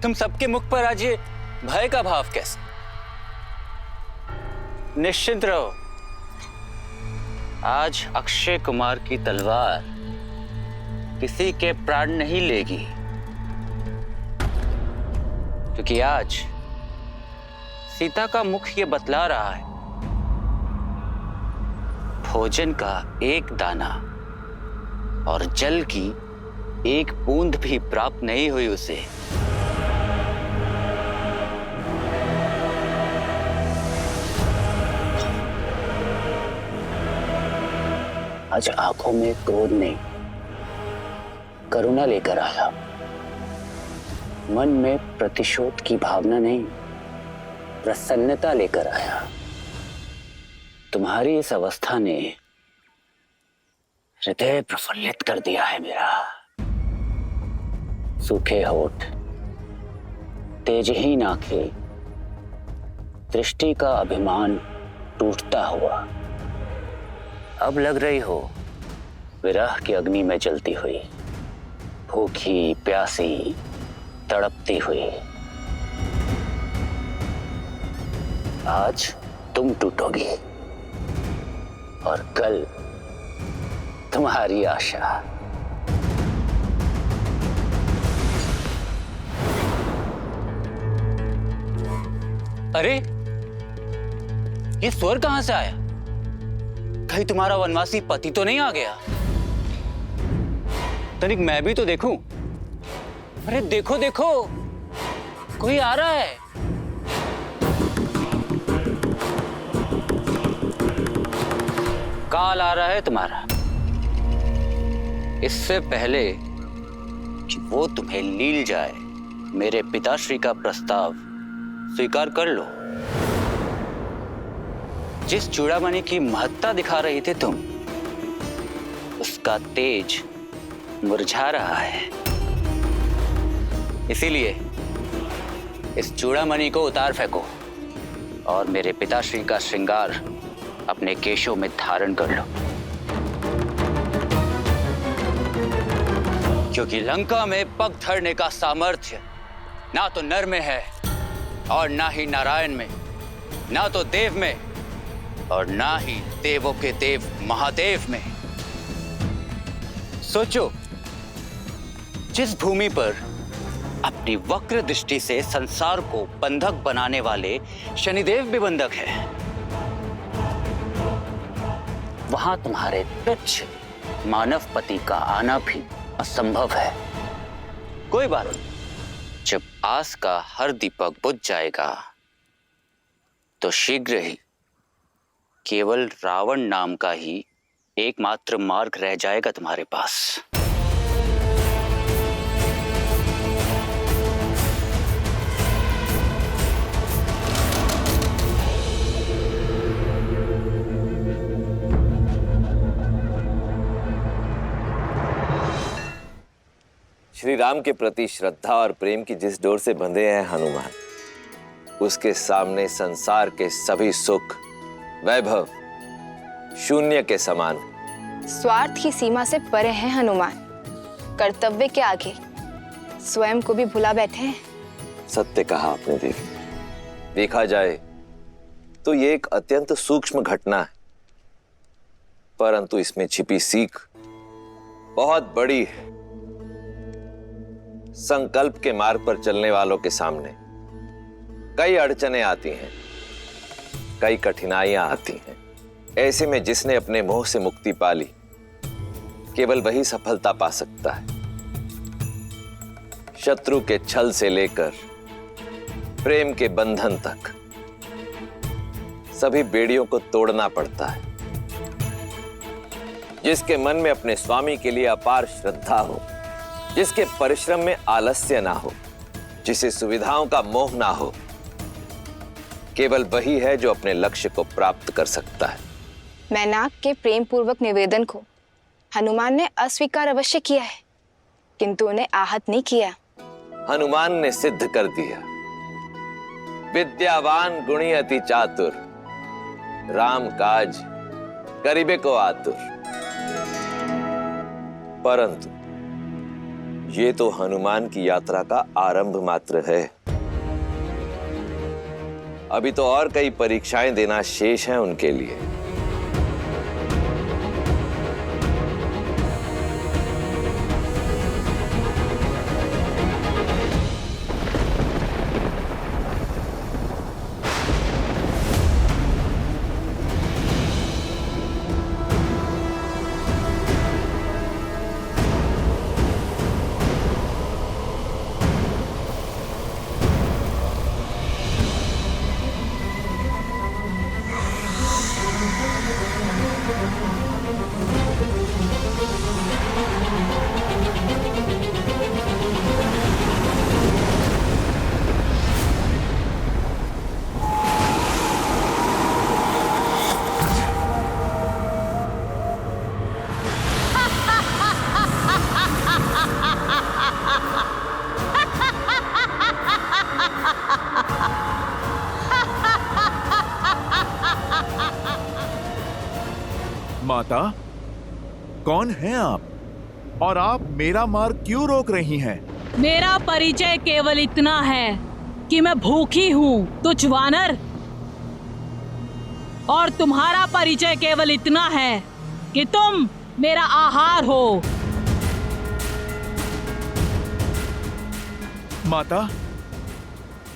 तुम सबके मुख पर आज ये भय का भाव कैसे? निश्चिंत रहो, आज अक्षय कुमार की तलवार किसी के प्राण नहीं लेगी, क्योंकि आज सीता का मुख ये बतला रहा है, भोजन का एक दाना और जल की एक बूंद भी प्राप्त नहीं हुई उसे। आज आंखों में क्रोध नहीं, करुणा लेकर आया। मन में प्रतिशोध की भावना नहीं, प्रसन्नता लेकर आया। तुम्हारी इस अवस्था ने हृदय प्रफुल्लित कर दिया है मेरा। सूखे होठ, तेजहीन आंखें, दृष्टि का अभिमान टूटता हुआ। अब लग रही हो विरह की अग्नि में जलती हुई, भूखी प्यासी तड़पती हुई। आज तुम टूटोगी और कल तुम्हारी आशा। अरे ये स्वर कहां से आया? कहीं तुम्हारा वनवासी पति तो नहीं आ गया? तनिक मैं भी तो देखूं। अरे देखो देखो, कोई आ रहा है। काल आ रहा है तुम्हारा। इससे पहले कि वो तुम्हें लील जाए, मेरे पिताश्री का प्रस्ताव स्वीकार कर लो। जिस चूड़ामणि की महत्ता दिखा रही थे तुम, उसका तेज मुरझा रहा है। इसीलिए इस चूड़ामणि को उतार फेंको और मेरे पिताश्री का श्रृंगार अपने केशों में धारण कर लो, क्योंकि लंका में पग धरने का सामर्थ्य ना तो नर में है और ना ही नारायण में, ना तो देव में और ना ही देवों के देव महादेव में। सोचो, जिस भूमि पर अपनी वक्र दृष्टि से संसार को बंधक बनाने वाले शनिदेव भी बंधक है, वहां तुम्हारे तुच्छ मानव पति का आना भी असंभव है। कोई बात नहीं, जब आस का हर दीपक बुझ जाएगा तो शीघ्र ही केवल रावण नाम का ही एकमात्र मार्ग रह जाएगा तुम्हारे पास। श्री राम के प्रति श्रद्धा और प्रेम की जिस डोर से बंधे हैं हनुमान, उसके सामने संसार के सभी सुख वैभव शून्य के समान। स्वार्थ की सीमा से परे हैं हनुमान, कर्तव्य के आगे स्वयं को भी भुला बैठे हैं। सत्य कहा आपने देवी। देखा जाए तो ये एक अत्यंत सूक्ष्म घटना है, परंतु इसमें छिपी सीख बहुत बड़ी है। संकल्प के मार्ग पर चलने वालों के सामने कई अड़चनें आती हैं, कई कठिनाइयां आती हैं। ऐसे में जिसने अपने मोह से मुक्ति पा ली, केवल वही सफलता पा सकता है। शत्रु के छल से लेकर प्रेम के बंधन तक सभी बेड़ियों को तोड़ना पड़ता है। जिसके मन में अपने स्वामी के लिए अपार श्रद्धा हो, जिसके परिश्रम में आलस्य ना हो, जिसे सुविधाओं का मोह ना हो, केवल वही है जो अपने लक्ष्य को प्राप्त कर सकता है। मैनाक के प्रेम पूर्वक निवेदन को हनुमान ने अस्वीकार अवश्य किया है, किंतु उन्हें आहत नहीं किया। हनुमान ने सिद्ध कर दिया, विद्यावान गुणी अति चातुर, राम काज करिबे को आतुर। परंतु ये तो हनुमान की यात्रा का आरंभ मात्र है। अभी तो और कई परीक्षाएं देना शेष है उनके लिए। माता, कौन हैं आप और आप मेरा मार्ग क्यों रोक रही हैं? मेरा परिचय केवल इतना है कि मैं भूखी हूँ तुच्छ वानर, और तुम्हारा परिचय केवल इतना है कि तुम मेरा आहार हो। माता,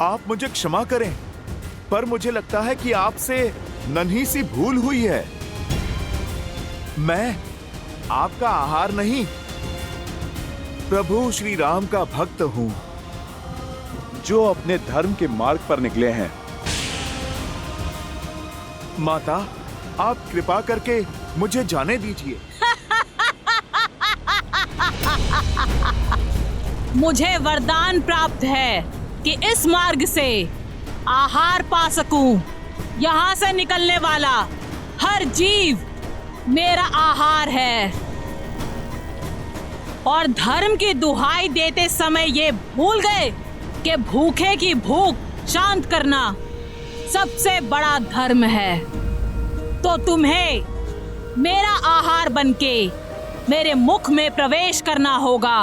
आप मुझे क्षमा करें, पर मुझे लगता है कि आपसे नन्ही सी भूल हुई है। मैं आपका आहार नहीं, प्रभु श्री राम का भक्त हूं, जो अपने धर्म के मार्ग पर निकले हैं। माता, आप कृपा करके मुझे जाने दीजिए। मुझे वरदान प्राप्त है कि इस मार्ग से आहार पा सकूं। यहाँ से निकलने वाला हर जीव मेरा आहार है, और धर्म की दुहाई देते समय ये भूल गए कि भूखे की भूख शांत करना सबसे बड़ा धर्म है। तो तुम्हें मेरा आहार बनके मेरे मुख में प्रवेश करना होगा।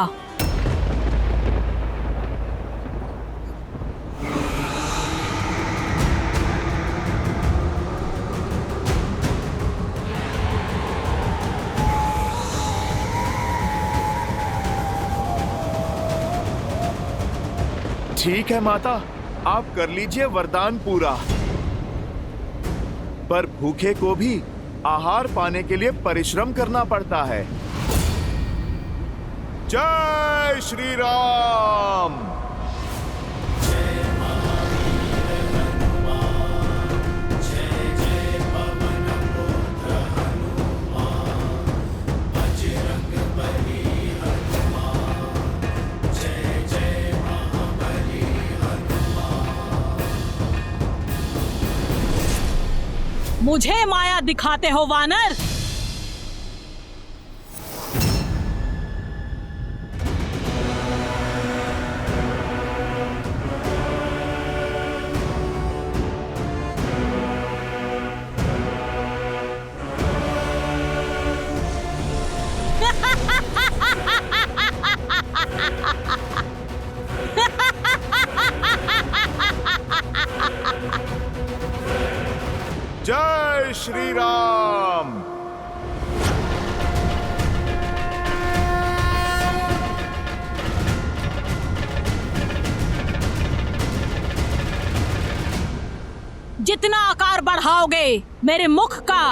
ठीक है माता, आप कर लीजिए वरदान पूरा, पर भूखे को भी आहार पाने के लिए परिश्रम करना पड़ता है। जय श्री राम। मुझे माया दिखाते हो वानर? जय श्री राम। जितना आकार बढ़ाओगे मेरे मुख का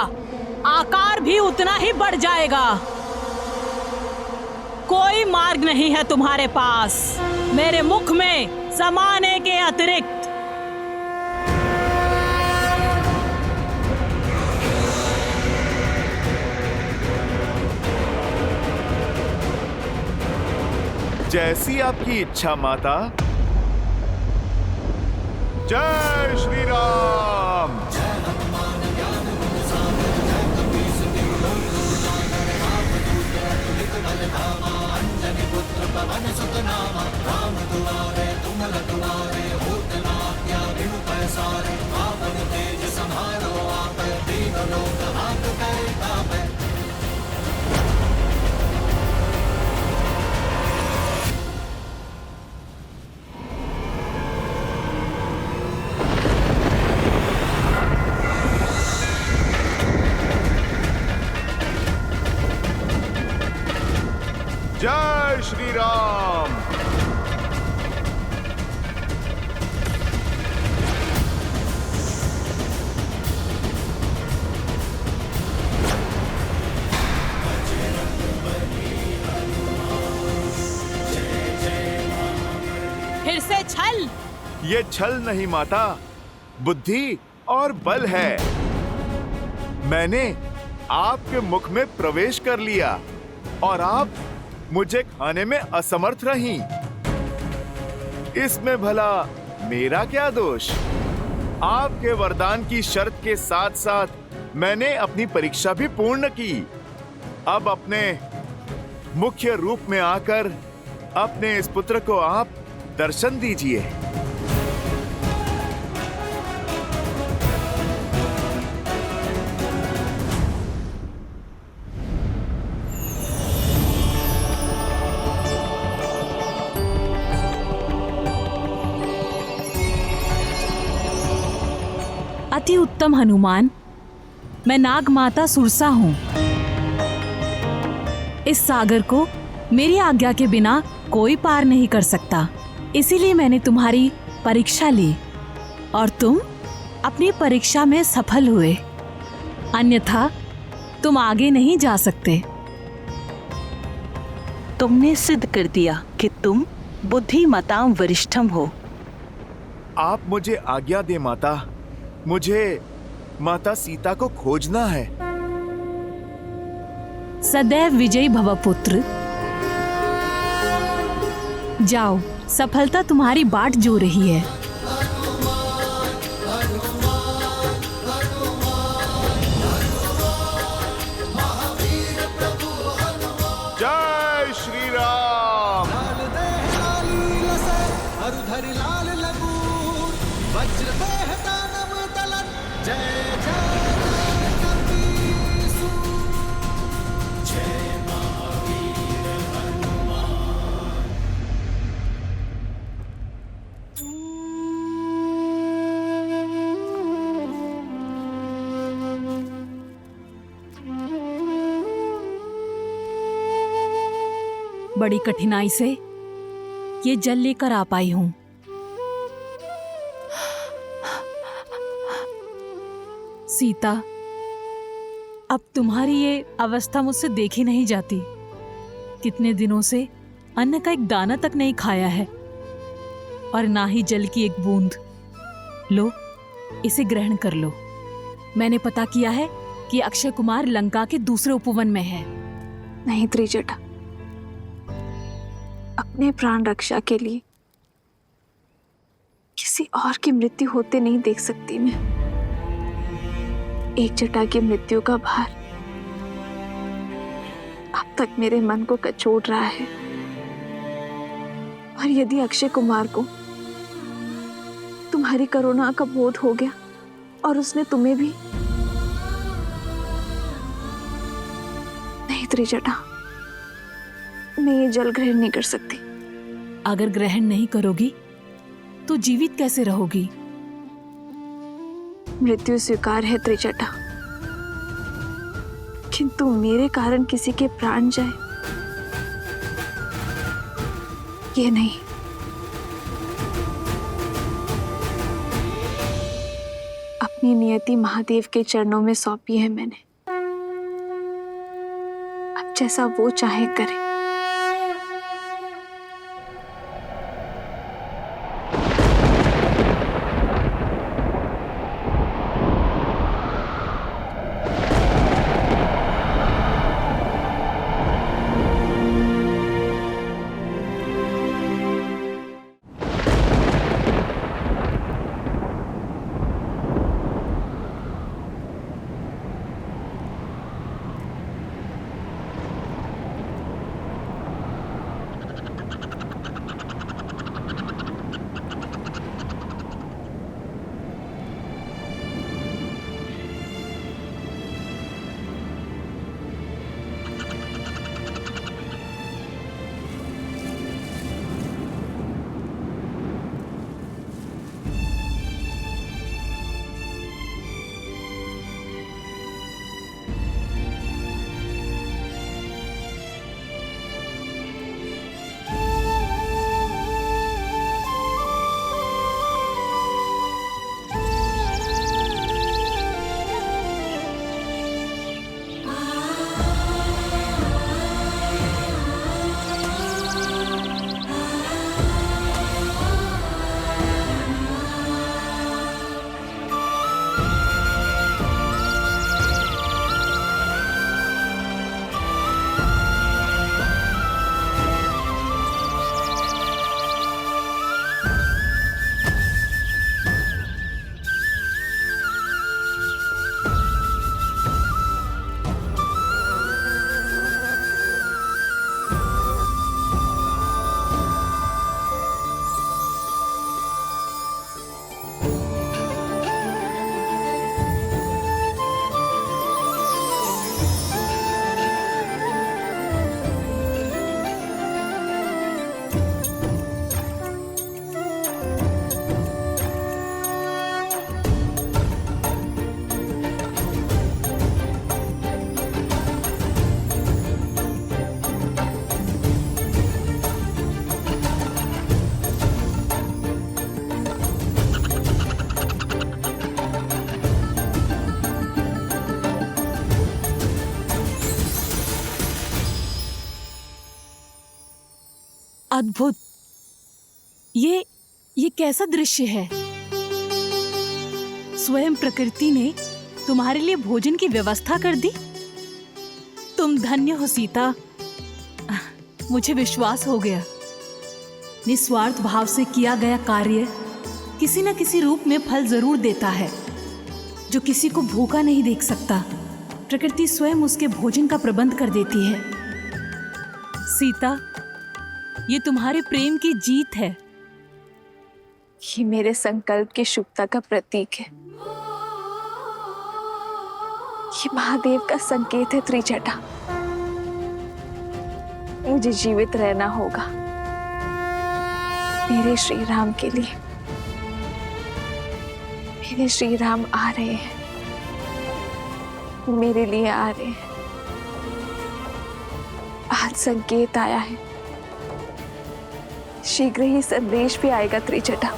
आकार भी उतना ही बढ़ जाएगा। कोई मार्ग नहीं है तुम्हारे पास मेरे मुख में समाने के अतिरिक्त। जैसी आपकी इच्छा माता। जय श्री राम। जय श्री राम। फिर से छल। ये छल नहीं माता, बुद्धि और बल है। मैंने आपके मुख में प्रवेश कर लिया और आप मुझे खाने में असमर्थ रहीं। इसमें भला मेरा क्या दोष? आपके वरदान की शर्त के साथ साथ मैंने अपनी परीक्षा भी पूर्ण की। अब अपने मुख्य रूप में आकर अपने इस पुत्र को आप दर्शन दीजिए। अति उत्तम हनुमान, मैं नाग माता सुरसा हूँ। इस सागर को मेरी आज्ञा के बिना कोई पार नहीं कर सकता। इसीलिए मैंने तुम्हारी परीक्षा ली और तुम अपनी परीक्षा में सफल हुए। अन्यथा तुम आगे नहीं जा सकते। तुमने सिद्ध कर दिया कि तुम बुद्धिमताम वरिष्ठम हो। आप मुझे आज्ञा दे माता, मुझे माता सीता को खोजना है। सदैव विजयी भव पुत्र। जाओ, सफलता तुम्हारी बाट जो रही है। जय श्री राम। बड़ी कठिनाई से ये जल लेकर आ पाई हूं। सीता, अब तुम्हारी ये अवस्था मुझसे देखी नहीं जाती। कितने दिनों से अन्न का एक दाना तक नहीं खाया है और ना ही जल की एक बूंद। लो, इसे ग्रहण कर लो। मैंने पता किया है कि अक्षय कुमार लंका के दूसरे उपवन में है। नहीं त्रिजटा, अपने प्राण रक्षा के लिए किसी और की मृत्यु होते नहीं देख सकती मैं। एक जटा की मृत्यु का भार अब तक मेरे मन को कचोट रहा है। और यदि अक्षय कुमार को तुम्हारी करुणा का बोध हो गया और उसने तुम्हें भी, नहीं त्रिजटा, मैं ये जल ग्रहण नहीं कर सकती। अगर ग्रहण नहीं करोगी तो जीवित कैसे रहोगी? मृत्यु स्वीकार है त्रिजटा, किंतु मेरे कारण किसी के प्राण जाए, ये नहीं। अपनी नियति महादेव के चरणों में सौंपी है मैंने। अब जैसा वो चाहे करे। अद्भुत। ये कैसा दृश्य है? स्वयं प्रकृति ने तुम्हारे लिए भोजन की व्यवस्था कर दी। तुम धन्य हो सीता। मुझे विश्वास हो गया, निस्वार्थ भाव से किया गया कार्य किसी न किसी रूप में फल जरूर देता है। जो किसी को भूखा नहीं देख सकता, प्रकृति स्वयं उसके भोजन का प्रबंध कर देती है। सीता, ये तुम्हारे प्रेम की जीत है। ये मेरे संकल्प की शुभता का प्रतीक है। ये महादेव का संकेत है त्रिजटा। मुझे जीवित रहना होगा मेरे श्री राम के लिए। मेरे श्री राम आ रहे हैं, मेरे लिए आ रहे हैं। आज संकेत आया है, शीघ्र ही संदेश भी आएगा त्रिजटा।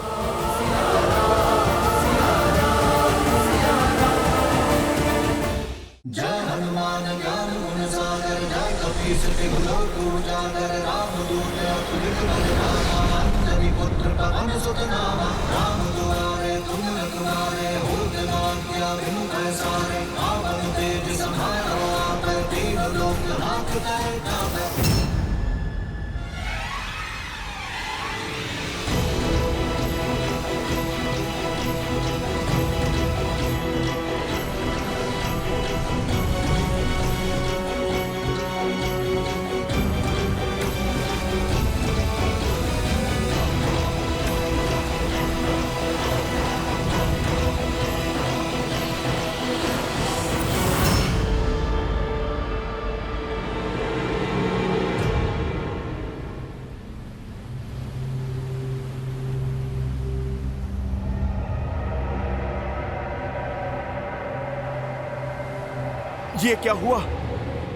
ये क्या हुआ?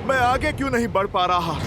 मैं आगे क्यों नहीं बढ़ पा रहा?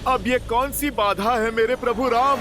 अब ये कौन सी बाधा है मेरे प्रभु राम?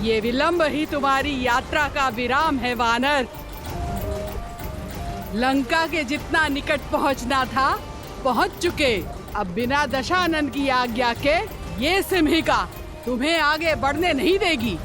ये विलंब ही तुम्हारी यात्रा का विराम है वानर। लंका के जितना निकट पहुंचना था पहुंच चुके। अब बिना दशानन की आज्ञा के ये सिंहिका तुम्हें आगे बढ़ने नहीं देगी।